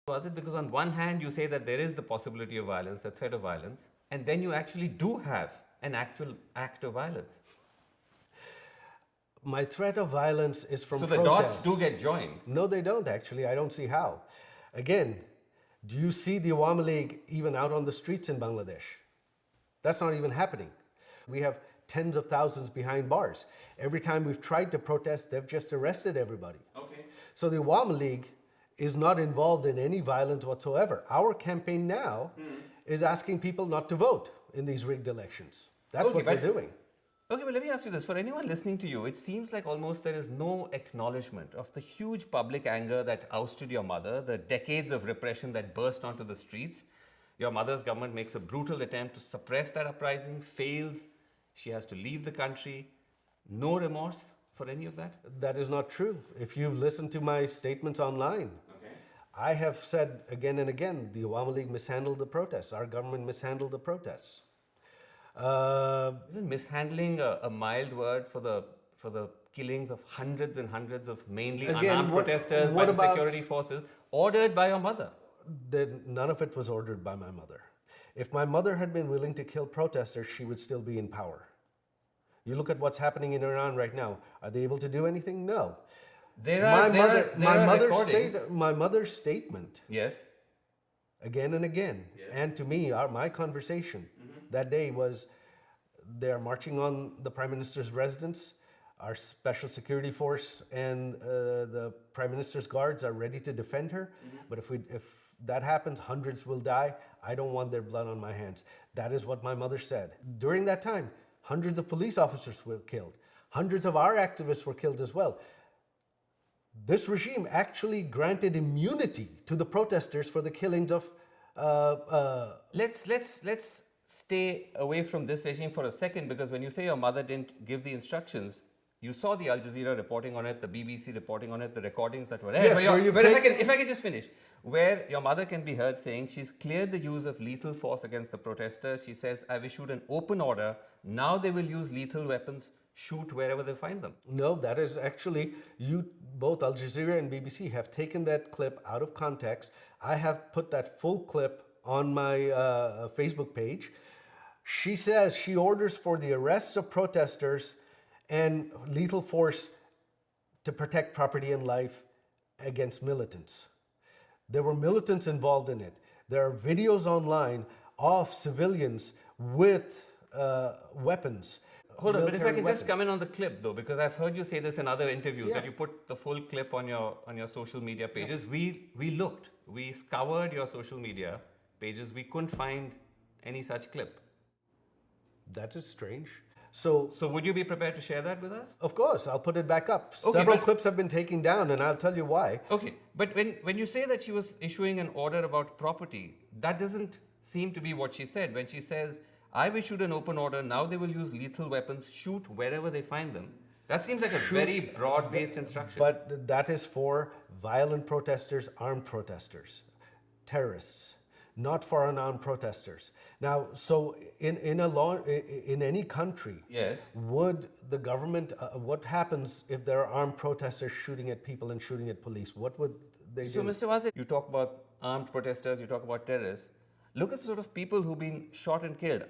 Was it because on one hand you say that there is the possibility of violence, the threat of violence, and then you actually do have an actual act of violence? My threat of violence is from So the protests. dots do get joined. No, they don't actually. I don't see how. Again, do you see the Awami League even out on the streets in Bangladesh? That's not even happening. We have tens of thousands behind bars. Every time we've tried to protest, they've just arrested everybody. Okay. So the Awami League is not involved in any violence whatsoever. Our campaign now is asking people not to vote in these rigged elections. That's what we're doing. Okay, but let me ask you this. For anyone listening to you, it seems like almost there is no acknowledgement of the huge public anger that ousted your mother, the decades of repression that burst onto the streets. Your mother's government makes a brutal attempt to suppress that uprising, fails. She has to leave the country. No remorse for any of that? That is not true. If you listen to my statements online, I have said again and again, the Awami League mishandled the protests. Our government mishandled the protests. Isn't mishandling a mild word for the killings of hundreds and hundreds of mainly unarmed protesters by the security forces ordered by your mother? None of it was ordered by my mother. If my mother had been willing to kill protesters, she would still be in power. You look at what's happening in Iran right now. Are they able to do anything? No. My mother's statement. Yes. Again and again, and to me, my conversation that day was, they're marching on the Prime Minister's residence. Our special security force and the Prime Minister's guards are ready to defend her. But if that happens, hundreds will die. I don't want their blood on my hands. That is what my mother said. During that time, hundreds of police officers were killed. Hundreds of our activists were killed as well. This regime actually granted immunity to the protesters for the killings of. Let's stay away from this regime for a second, because when you say your mother didn't give the instructions, you saw the Al Jazeera reporting on it, the BBC reporting on it, the recordings that were there. Yes, if I can just finish, where your mother can be heard saying she's cleared the use of lethal force against the protesters. She says, I've issued an open order. Now they will use lethal weapons, shoot wherever they find them. No, that is actually, both Al Jazeera and BBC have taken that clip out of context. I have put that full clip on my Facebook page. She says she orders for the arrests of protesters and lethal force to protect property and life against militants. There were militants involved in it. There are videos online of civilians with weapons. Hold on, but if I can just come in on the clip though, because I've heard you say this in other interviews, that you put the full clip on your social media pages. We scoured your social media pages. We couldn't find any such clip. That is strange. So would you be prepared to share that with us? Of course, I'll put it back up. Okay, Several clips have been taken down, and I'll tell you why. Okay, but when you say that she was issuing an order about property, that doesn't seem to be what she said. When she says, I've issued an open order, now they will use lethal weapons, shoot wherever they find them. That seems like a very broad-based instruction. But that is for violent protesters, armed protesters, terrorists, not for unarmed protesters. Now, so in any country, would the government, what happens if there are armed protesters shooting at people and shooting at police? What would they do? So, Mr. Wazeb, you talk about armed protesters, you talk about terrorists. Look at the sort of people who've been shot and killed.